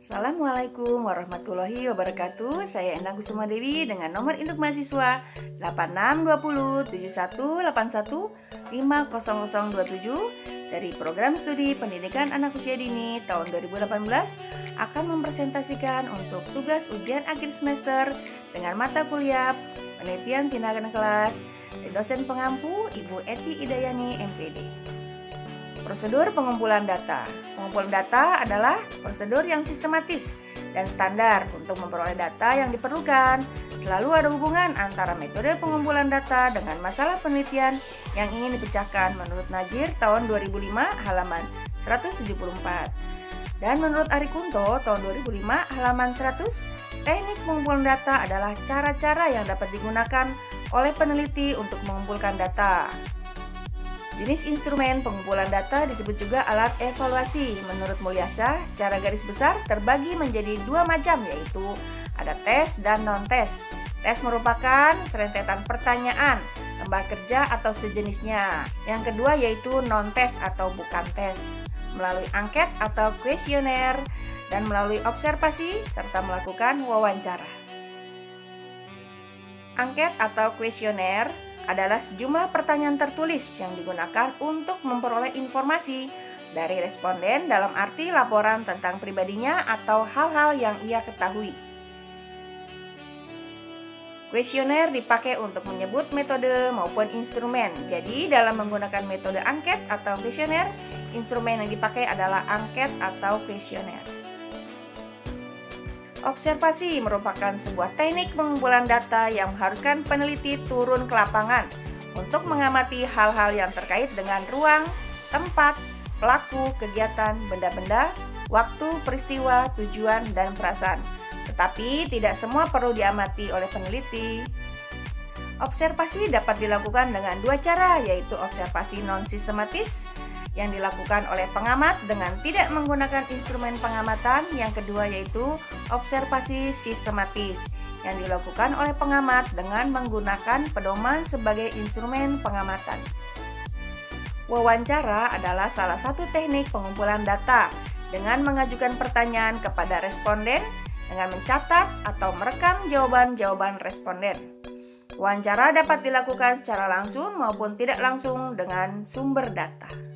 Assalamualaikum warahmatullahi wabarakatuh. Saya Endang Kusuma Dewi dengan nomor induk mahasiswa 86207181500027 dari Program Studi Pendidikan Anak Usia Dini tahun 2018 akan mempresentasikan untuk tugas ujian akhir semester dengan mata kuliah penelitian tindakan kelas dari dosen pengampu Ibu Eti Idayani MPD. Prosedur pengumpulan data. Pengumpulan data adalah prosedur yang sistematis dan standar untuk memperoleh data yang diperlukan. Selalu ada hubungan antara metode pengumpulan data dengan masalah penelitian yang ingin dipecahkan menurut Najir tahun 2005 halaman 174. Dan menurut Ari Kunto tahun 2005 halaman 100, teknik pengumpulan data adalah cara-cara yang dapat digunakan oleh peneliti untuk mengumpulkan data. Jenis instrumen pengumpulan data disebut juga alat evaluasi. Menurut Mulyasa, secara garis besar terbagi menjadi dua macam, yaitu ada tes dan non-tes. Tes merupakan serentetan pertanyaan, lembar kerja atau sejenisnya. Yang kedua yaitu non-tes atau bukan tes, melalui angket atau kuesioner, dan melalui observasi serta melakukan wawancara. Angket atau kuesioner adalah sejumlah pertanyaan tertulis yang digunakan untuk memperoleh informasi dari responden dalam arti laporan tentang pribadinya atau hal-hal yang ia ketahui. Kuesioner dipakai untuk menyebut metode maupun instrumen. Jadi dalam menggunakan metode angket atau kuesioner, instrumen yang dipakai adalah angket atau kuesioner. Observasi merupakan sebuah teknik pengumpulan data yang mengharuskan peneliti turun ke lapangan untuk mengamati hal-hal yang terkait dengan ruang, tempat, pelaku, kegiatan, benda-benda, waktu, peristiwa, tujuan, dan perasaan. Tetapi tidak semua perlu diamati oleh peneliti. Observasi dapat dilakukan dengan dua cara, yaitu observasi non-sistematis yang dilakukan oleh pengamat dengan tidak menggunakan instrumen pengamatan. Yang kedua yaitu observasi sistematis yang dilakukan oleh pengamat dengan menggunakan pedoman sebagai instrumen pengamatan. Wawancara adalah salah satu teknik pengumpulan data dengan mengajukan pertanyaan kepada responden dengan mencatat atau merekam jawaban-jawaban responden. Wawancara dapat dilakukan secara langsung maupun tidak langsung dengan sumber data.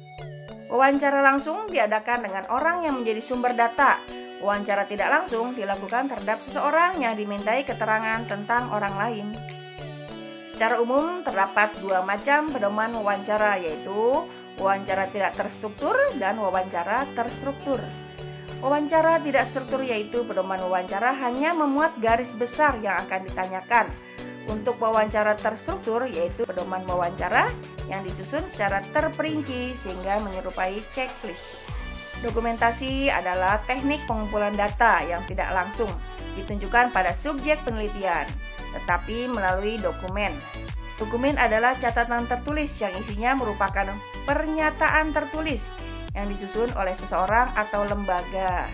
Wawancara langsung diadakan dengan orang yang menjadi sumber data. Wawancara tidak langsung dilakukan terhadap seseorang yang dimintai keterangan tentang orang lain. Secara umum terdapat dua macam pedoman wawancara, yaitu wawancara tidak terstruktur dan wawancara terstruktur. Wawancara tidak struktur yaitu pedoman wawancara hanya memuat garis besar yang akan ditanyakan. Untuk wawancara terstruktur yaitu pedoman wawancara yang disusun secara terperinci sehingga menyerupai checklist. Dokumentasi adalah teknik pengumpulan data yang tidak langsung ditunjukkan pada subjek penelitian, tetapi melalui dokumen. Dokumen adalah catatan tertulis yang isinya merupakan pernyataan tertulis yang disusun oleh seseorang atau lembaga.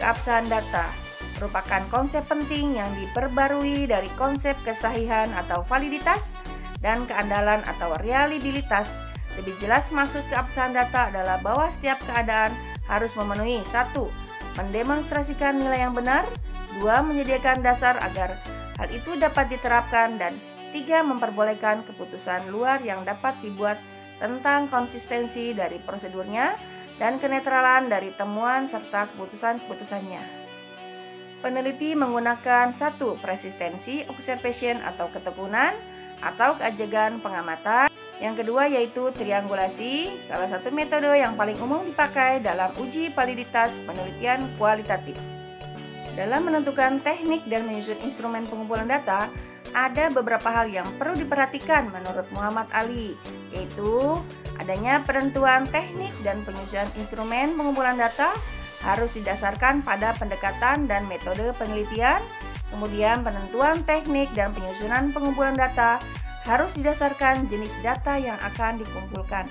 Keabsahan data merupakan konsep penting yang diperbarui dari konsep kesahihan atau validitas dan keandalan atau reliabilitas. Lebih jelas maksud keabsahan data adalah bahwa setiap keadaan harus memenuhi 1. Mendemonstrasikan nilai yang benar, 2. Menyediakan dasar agar hal itu dapat diterapkan, dan 3. Memperbolehkan keputusan luar yang dapat dibuat tentang konsistensi dari prosedurnya dan kenetralan dari temuan serta keputusan-keputusannya. Peneliti menggunakan 1. Persistensi, observation atau ketekunan atau keajegan pengamatan. Yang kedua yaitu triangulasi, salah satu metode yang paling umum dipakai dalam uji validitas penelitian kualitatif. Dalam menentukan teknik dan menyusun instrumen pengumpulan data, ada beberapa hal yang perlu diperhatikan menurut Muhammad Ali, yaitu adanya penentuan teknik dan penyusunan instrumen pengumpulan data harus didasarkan pada pendekatan dan metode penelitian. Kemudian penentuan teknik dan penyusunan pengumpulan data harus didasarkan jenis data yang akan dikumpulkan.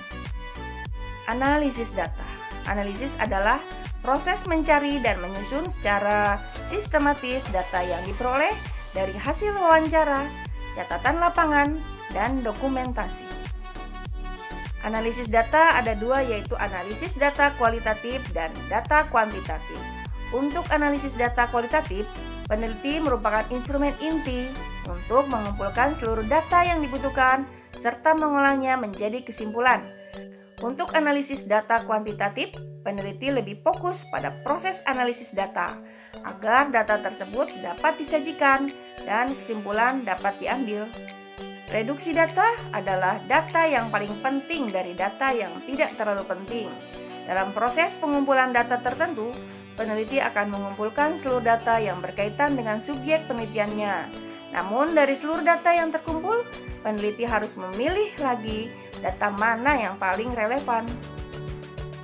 Analisis data. Analisis adalah proses mencari dan menyusun secara sistematis data yang diperoleh dari hasil wawancara, catatan lapangan, dan dokumentasi. Analisis data ada dua, yaitu analisis data kualitatif dan data kuantitatif. Untuk analisis data kualitatif, peneliti merupakan instrumen inti untuk mengumpulkan seluruh data yang dibutuhkan serta mengolahnya menjadi kesimpulan. Untuk analisis data kuantitatif, peneliti lebih fokus pada proses analisis data agar data tersebut dapat disajikan dan kesimpulan dapat diambil. Reduksi data adalah data yang paling penting dari data yang tidak terlalu penting. Dalam proses pengumpulan data tertentu, peneliti akan mengumpulkan seluruh data yang berkaitan dengan subjek penelitiannya. Namun dari seluruh data yang terkumpul, peneliti harus memilih lagi data mana yang paling relevan.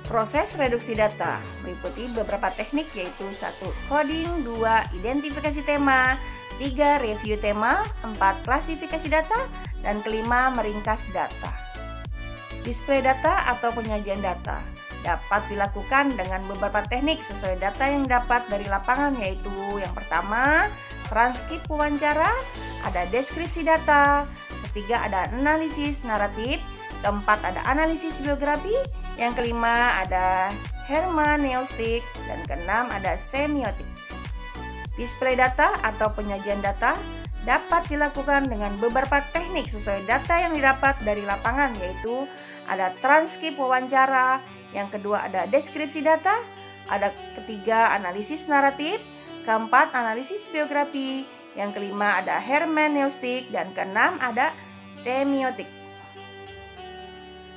Proses reduksi data meliputi beberapa teknik, yaitu 1. Coding, 2. Identifikasi tema, 3. Review tema, 4. Klasifikasi data, dan kelima meringkas data. Display data atau penyajian data dapat dilakukan dengan beberapa teknik sesuai data yang dapat dari lapangan, yaitu yang pertama, transkrip wawancara, ada deskripsi data, ketiga ada analisis naratif, keempat ada analisis biografi, yang kelima ada hermeneutik, dan keenam ada semiotik. Display data atau penyajian data dapat dilakukan dengan beberapa teknik sesuai data yang didapat dari lapangan, yaitu ada transkrip wawancara, yang kedua ada deskripsi data, ada ketiga analisis naratif, keempat analisis biografi, yang kelima ada hermeneutik, dan keenam ada semiotik.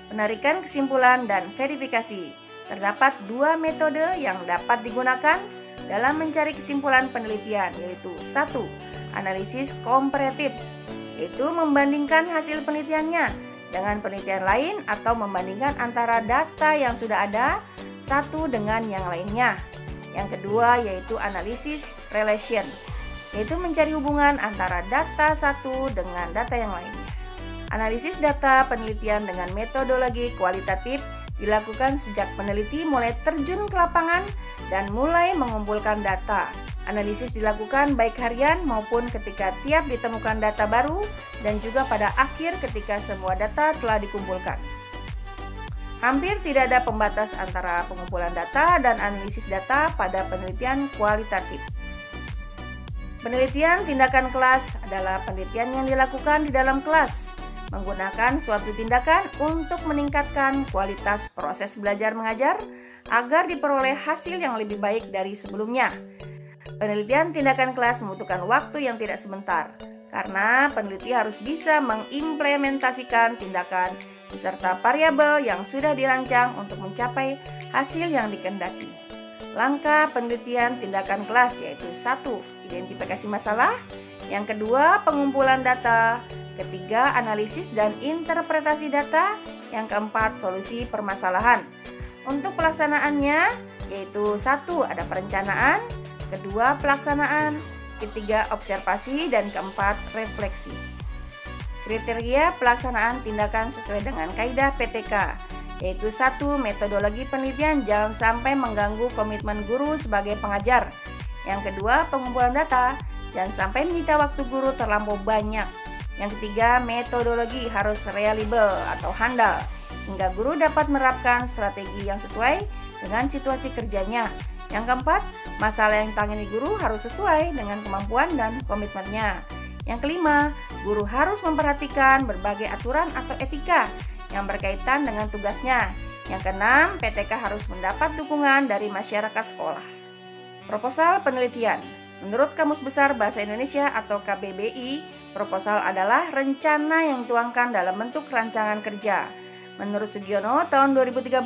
Penarikan kesimpulan dan verifikasi. Terdapat dua metode yang dapat digunakan dalam mencari kesimpulan penelitian, yaitu 1. Analisis komparatif, yaitu membandingkan hasil penelitiannya dengan penelitian lain atau membandingkan antara data yang sudah ada satu dengan yang lainnya. Yang kedua yaitu analisis relation, yaitu mencari hubungan antara data satu dengan data yang lainnya. Analisis data penelitian dengan metodologi kualitatif dilakukan sejak peneliti mulai terjun ke lapangan dan mulai mengumpulkan data. Analisis dilakukan baik harian maupun ketika tiap ditemukan data baru, dan juga pada akhir ketika semua data telah dikumpulkan. Hampir tidak ada pembatas antara pengumpulan data dan analisis data pada penelitian kualitatif. Penelitian tindakan kelas adalah penelitian yang dilakukan di dalam kelas, menggunakan suatu tindakan untuk meningkatkan kualitas proses belajar mengajar agar diperoleh hasil yang lebih baik dari sebelumnya. Penelitian tindakan kelas membutuhkan waktu yang tidak sebentar, karena peneliti harus bisa mengimplementasikan tindakan beserta variabel yang sudah dirancang untuk mencapai hasil yang dikehendaki. Langkah penelitian tindakan kelas yaitu 1. Identifikasi masalah, yang kedua pengumpulan data, ketiga analisis dan interpretasi data, yang keempat solusi permasalahan. Untuk pelaksanaannya yaitu 1. Ada perencanaan, kedua pelaksanaan, ketiga observasi, dan keempat refleksi. Kriteria pelaksanaan tindakan sesuai dengan kaidah PTK, yaitu 1. Metodologi penelitian jangan sampai mengganggu komitmen guru sebagai pengajar. Yang kedua, pengumpulan data jangan sampai menyita waktu guru terlampau banyak. Yang ketiga, metodologi harus reliable atau handal, hingga guru dapat menerapkan strategi yang sesuai dengan situasi kerjanya. Yang keempat, masalah yang ditangani guru harus sesuai dengan kemampuan dan komitmennya. Yang kelima, guru harus memperhatikan berbagai aturan atau etika yang berkaitan dengan tugasnya. Yang keenam, PTK harus mendapat dukungan dari masyarakat sekolah. Proposal penelitian. Menurut Kamus Besar Bahasa Indonesia atau KBBI, proposal adalah rencana yang dituangkan dalam bentuk rancangan kerja. Menurut Sugiono tahun 2013,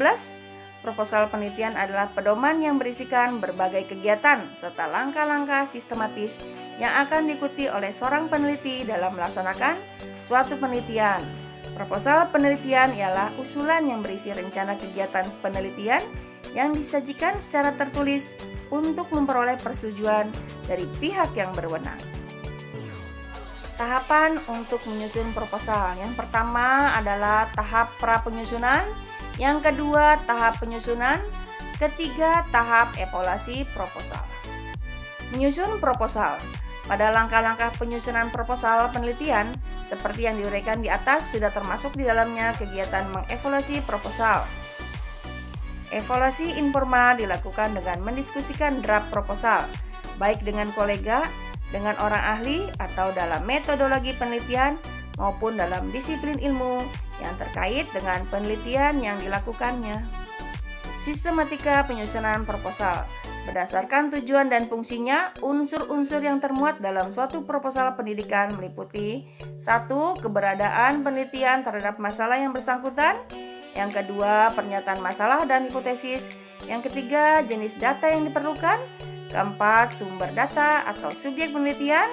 proposal penelitian adalah pedoman yang berisikan berbagai kegiatan serta langkah-langkah sistematis yang akan diikuti oleh seorang peneliti dalam melaksanakan suatu penelitian. Proposal penelitian ialah usulan yang berisi rencana kegiatan penelitian yang disajikan secara tertulis untuk memperoleh persetujuan dari pihak yang berwenang. Tahapan untuk menyusun proposal. Yang pertama adalah tahap pra-penyusunan, yang kedua tahap penyusunan, ketiga tahap evaluasi proposal. Menyusun proposal. Pada langkah-langkah penyusunan proposal penelitian, seperti yang diuraikan di atas, sudah termasuk di dalamnya kegiatan mengevaluasi proposal. Evaluasi informal dilakukan dengan mendiskusikan draft proposal, baik dengan kolega, dengan orang ahli, atau dalam metodologi penelitian maupun dalam disiplin ilmu yang terkait dengan penelitian yang dilakukannya. Sistematika penyusunan proposal berdasarkan tujuan dan fungsinya, unsur-unsur yang termuat dalam suatu proposal pendidikan meliputi 1. Keberadaan penelitian terhadap masalah yang bersangkutan. Yang kedua, pernyataan masalah dan hipotesis. Yang ketiga, jenis data yang diperlukan. Keempat, sumber data atau subjek penelitian.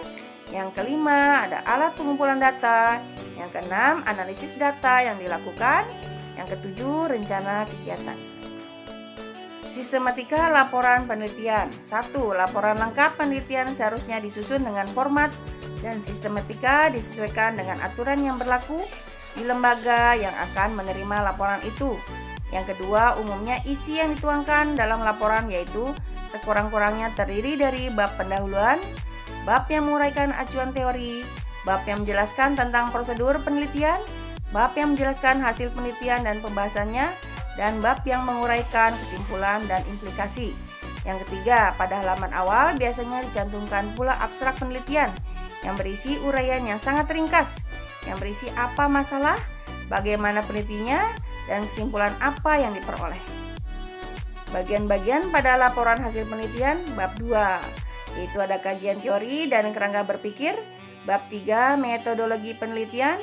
Yang kelima, ada alat pengumpulan data. Yang keenam, analisis data yang dilakukan. Yang ketujuh, rencana kegiatan. Sistematika laporan penelitian. 1. Laporan lengkap penelitian seharusnya disusun dengan format dan sistematika disesuaikan dengan aturan yang berlaku di lembaga yang akan menerima laporan itu. Yang kedua, umumnya isi yang dituangkan dalam laporan yaitu sekurang-kurangnya terdiri dari bab pendahuluan, bab yang menguraikan acuan teori, bab yang menjelaskan tentang prosedur penelitian, bab yang menjelaskan hasil penelitian dan pembahasannya, dan bab yang menguraikan kesimpulan dan implikasi. Yang ketiga, pada halaman awal biasanya dicantumkan pula abstrak penelitian yang berisi uraian yang sangat ringkas, yang berisi apa masalah, bagaimana penelitiannya, dan kesimpulan apa yang diperoleh. Bagian-bagian pada laporan hasil penelitian bab 2, yaitu ada kajian teori dan kerangka berpikir, bab 3 metodologi penelitian,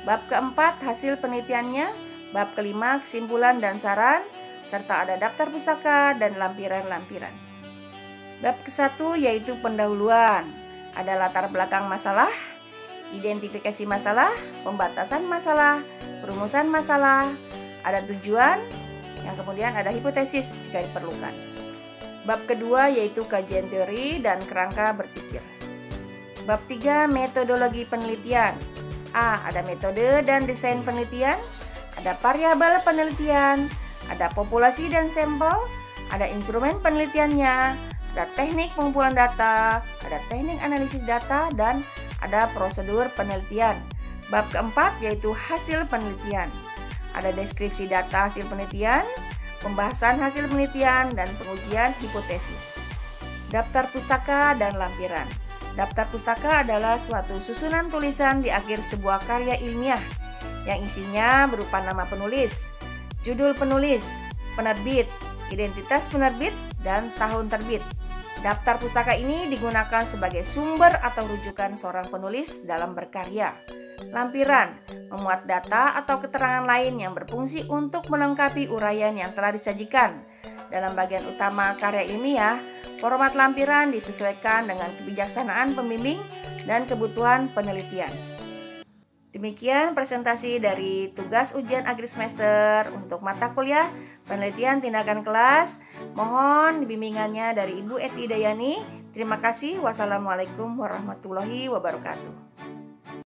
bab keempat hasil penelitiannya, bab kelima kesimpulan dan saran, serta ada daftar pustaka dan lampiran-lampiran. Bab ke-1 yaitu pendahuluan, ada latar belakang masalah, identifikasi masalah, pembatasan masalah, perumusan masalah, ada tujuan, yang kemudian ada hipotesis jika diperlukan. Bab kedua yaitu kajian teori dan kerangka berpikir. Bab 3 metodologi penelitian. A. Ada metode dan desain penelitian, ada variabel penelitian, ada populasi dan sampel, ada instrumen penelitiannya, ada teknik pengumpulan data, ada teknik analisis data, dan ada prosedur penelitian. Bab keempat yaitu hasil penelitian. Ada deskripsi data hasil penelitian, pembahasan hasil penelitian, dan pengujian hipotesis. Daftar pustaka dan lampiran. Daftar pustaka adalah suatu susunan tulisan di akhir sebuah karya ilmiah yang isinya berupa nama penulis, judul penulis, penerbit, identitas penerbit, dan tahun terbit. Daftar pustaka ini digunakan sebagai sumber atau rujukan seorang penulis dalam berkarya. Lampiran memuat data atau keterangan lain yang berfungsi untuk melengkapi uraian yang telah disajikan. Dalam bagian utama karya ilmiah, format lampiran disesuaikan dengan kebijaksanaan pembimbing dan kebutuhan penelitian. Demikian presentasi dari tugas ujian akhir semester untuk mata kuliah penelitian tindakan kelas. Mohon bimbingannya dari Ibu Eti Dayani. Terima kasih. Wassalamualaikum warahmatullahi wabarakatuh.